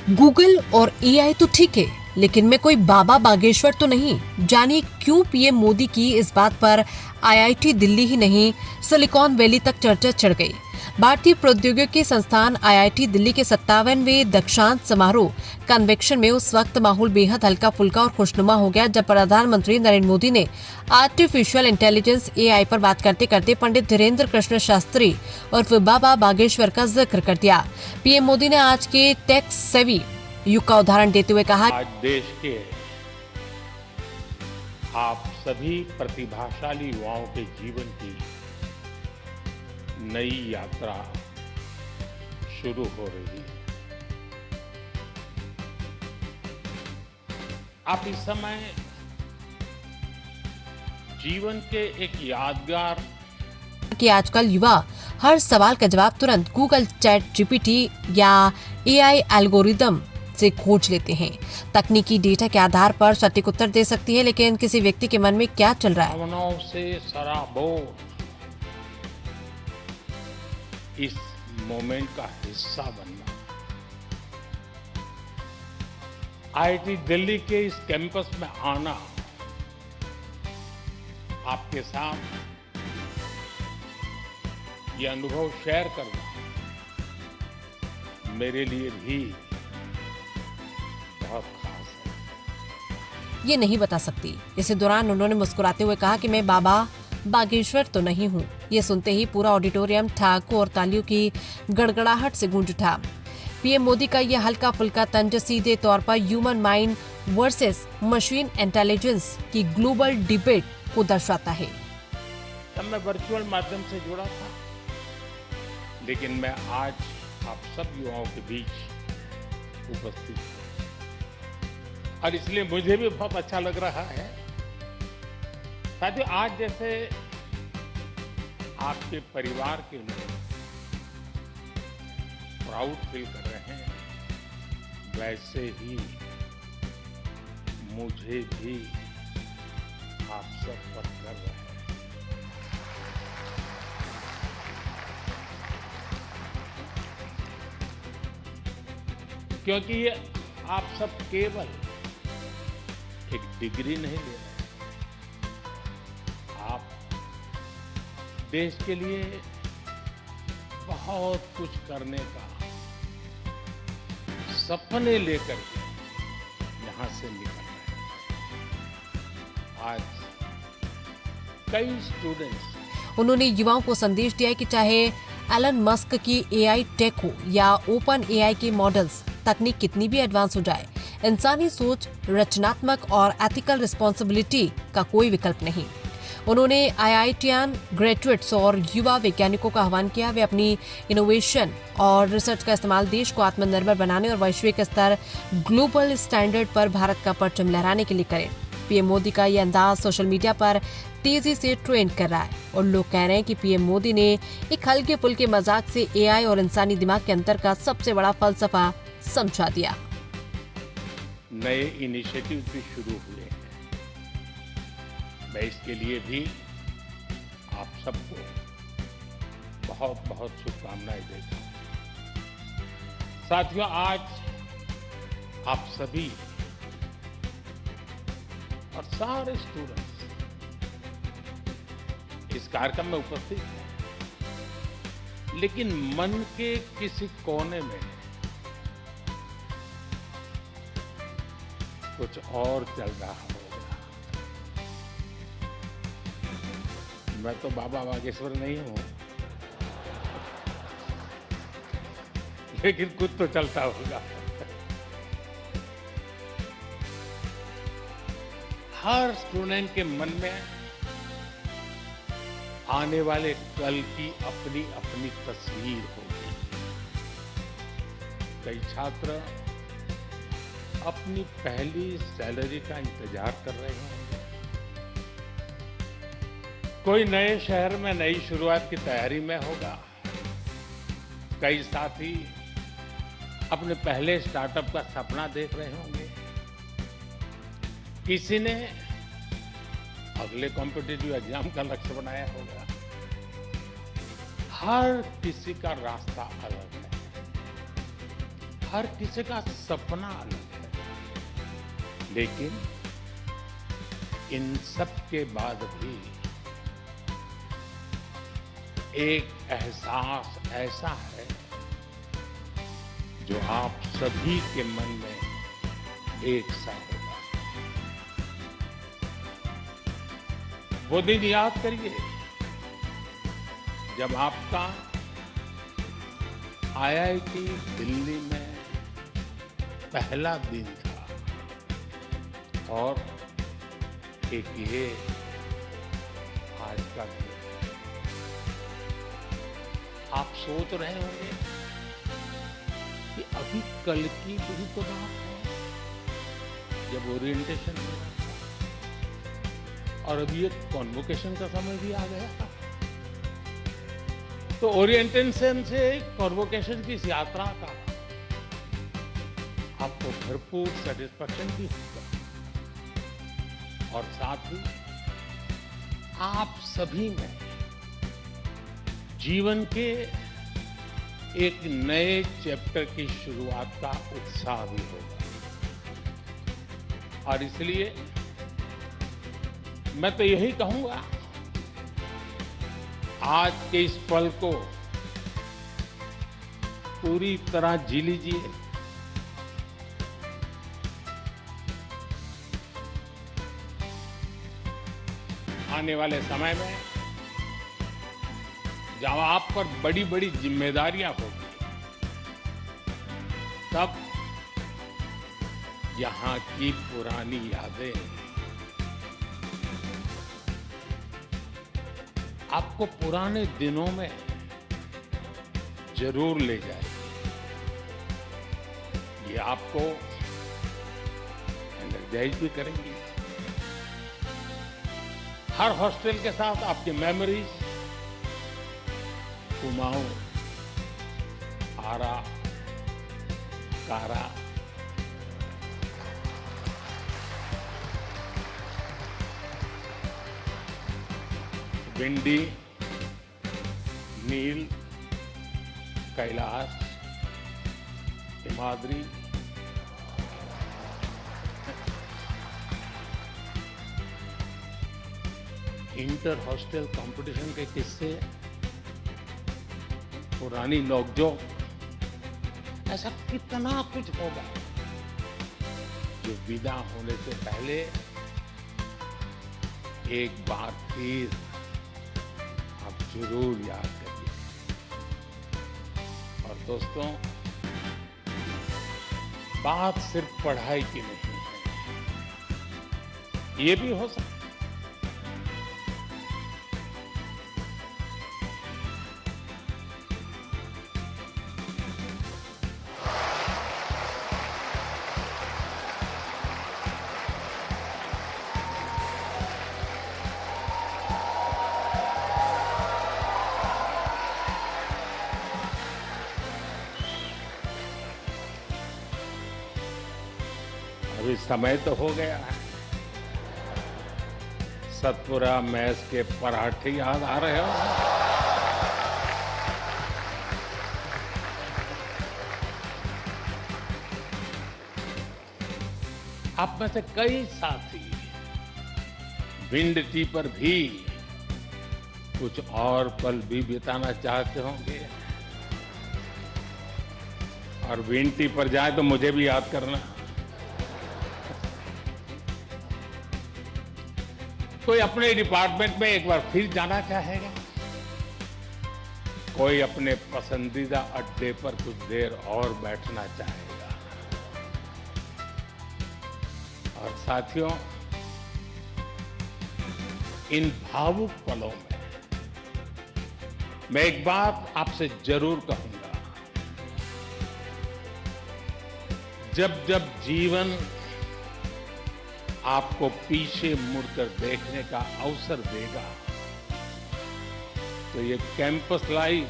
Google और AI तो ठीक है, लेकिन मैं कोई बाबा बागेश्वर तो नहीं। जानिए क्यों पीएम मोदी की इस बात पर आईआईटी दिल्ली ही नहीं, सिलिकॉन वैली तक चर्चा चढ़ गई। भारतीय प्रौद्योगिकी संस्थान आईआईटी दिल्ली के 57वें दीक्षांत समारोह कन्वेक्शन में उस वक्त माहौल बेहद हल्का फुल्का और खुशनुमा हो गया जब प्रधानमंत्री नरेंद्र मोदी ने आर्टिफिशियल इंटेलिजेंस एआई पर बात करते करते पंडित धीरेन्द्र कृष्ण शास्त्री और बाबा बागेश्वर का जिक्र कर दिया। पीएम मोदी ने आज के टेक सेवी युग का उदाहरण देते हुए कहा, आज देश के आप सभी प्रतिभाशाली युवाओं के जीवन की नई यात्रा शुरू हो रही है। आप इस समय जीवन के एक यादगार कि आजकल युवा हर सवाल का जवाब तुरंत गूगल चैट जीपीटी या एआई एल्गोरिदम से खोज लेते हैं। तकनीकी डेटा के आधार पर सटीक उत्तर दे सकती है, लेकिन किसी व्यक्ति के मन में क्या चल रहा है, भावनाओं से सराबोर इस मोमेंट का हिस्सा बनना। आईआईटी दिल्ली के इस कैंपस में आना, आपके साथ ये अनुभव शेयर करना मेरे लिए भी बहुत खास है। ये नहीं बता सकती। इसी दौरान उन्होंने मुस्कुराते हुए कहा कि मैं बाबा बागेश्वर तो नहीं हूँ। ये सुनते ही पूरा ऑडिटोरियम ठाकुर और तालियों की गड़गड़ाहट से गूंज उठा। पीएम मोदी का यह हल्का फुल्का तंज सीधे तौर पर human mind versus machine intelligence की ग्लोबल डिबेट को दर्शाता है। तब मैं वर्चुअल माध्यम से जुड़ा था, लेकिन मैं आज आप सब युवाओं के बीच उपस्थित हूं और इसलिए मुझे भी बहुत अच्छा लग रहा है। साथियों, आज जैसे आपके परिवार के लोग प्राउड फील कर रहे हैं, वैसे ही मुझे भी आप सब पर गर्व है। क्योंकि ये आप सब केवल एक डिग्री नहीं ले रहे, आप देश के लिए बहुत कुछ करने का सपने लेकर के यहां से निकल रहे हैं। आज कई स्टूडेंट्स उन्होंने युवाओं को संदेश दिया कि चाहे एलन मस्क की एआई टेक हो या ओपन एआई के मॉडल्स, तकनीक कितनी भी एडवांस हो जाए, इंसानी सोच, रचनात्मक और एथिकल रिस्पॉन्सिबिलिटी का कोई विकल्प नहीं। उन्होंने आईआईटीआन ग्रेजुएट्स और युवा वैज्ञानिकों का आह्वान किया वे अपनी इनोवेशन और रिसर्च का इस्तेमाल देश को आत्मनिर्भर बनाने और वैश्विक स्तर ग्लोबल स्टैंडर्ड पर भारत का परचम लहराने के लिए करें। पीएम मोदी का ये अंदाज सोशल मीडिया पर तेजी से ट्रेंड कर रहा है और लोग कह रहे हैं कि पीएम मोदी ने एक हल्के फुल्के मजाक से एआई और इंसानी दिमाग के अंतर का सबसे बड़ा फलसफा समझा दिया। नए इनिशिएटिव भी शुरू हुए हैं। मैं इसके लिए भी आप सबको बहुत बहुत शुभकामनाएं देता हूं। साथियों, आज आप सभी और सारे स्टूडेंट्स इस कार्यक्रम में उपस्थित हैं, लेकिन मन के किसी कोने में कुछ और चल रहा होगा। मैं तो बाबा बागेश्वर नहीं हूं, लेकिन कुछ तो चलता होगा। हर स्टूडेंट के मन में आने वाले कल की अपनी अपनी तस्वीर होगी। कई छात्र अपनी पहली सैलरी का इंतजार कर रहे होंगे, कोई नए शहर में नई शुरुआत की तैयारी में होगा, कई साथी अपने पहले स्टार्टअप का सपना देख रहे होंगे, किसी ने अगले कॉम्पिटिटिव एग्जाम का लक्ष्य बनाया होगा। हर किसी का रास्ता अलग है, हर किसी का सपना अलग है, लेकिन इन सब के बाद भी एक एहसास ऐसा है जो आप सभी के मन में एक सा होगा। वो दिन याद करिए जब आपका आईआईटी दिल्ली में पहला दिन था और एक ये आज का दिन। आप सोच रहे होंगे कि अभी कल की भी तो बात है जब ओरिएंटेशन हो रहा था और अभी एक कॉन्वोकेशन का समय भी आ गया। तो ओरिएंटेशन से कॉन्वोकेशन की इस यात्रा का आपको भरपूर सेटिस्फैक्शन भी होगा और साथ ही आप सभी में जीवन के एक नए चैप्टर की शुरुआत का उत्साह भी होगा। और इसलिए मैं तो यही कहूंगा, आज के इस पल को पूरी तरह जी लीजिए। आने वाले समय में जब आप पर बड़ी बड़ी जिम्मेदारियां होगी, तब यहां की पुरानी यादें आपको पुराने दिनों में जरूर ले जाएगी। ये आपको एनर्जाइज भी करेंगी। हर हॉस्टल के साथ आपकी memories Kumaon, Ara, Kara, Vindy, Nil, Kailash, Himadri, inter hostel competition के किस्से, पुरानी नोकझोंक, ऐसा कितना कुछ होगा जो विदा होने से पहले एक बार फिर आप जरूर याद करिए। और दोस्तों, बात सिर्फ पढ़ाई की नहीं है, ये भी हो सकता है अभी समय तो हो गया है। सतपुरा मैस के पराठे याद आ रहे हो? आप में से कई साथी विंड टी पर भी कुछ और पल भी बिताना चाहते होंगे, और विंड टी पर जाए तो मुझे भी याद करना। कोई अपने डिपार्टमेंट में एक बार फिर जाना चाहेगा, कोई अपने पसंदीदा अड्डे पर कुछ देर और बैठना चाहेगा। और साथियों, इन भावुक पलों में मैं एक बात आपसे जरूर कहूंगा, जब जब जीवन आपको पीछे मुड़कर देखने का अवसर देगा, तो ये कैंपस लाइफ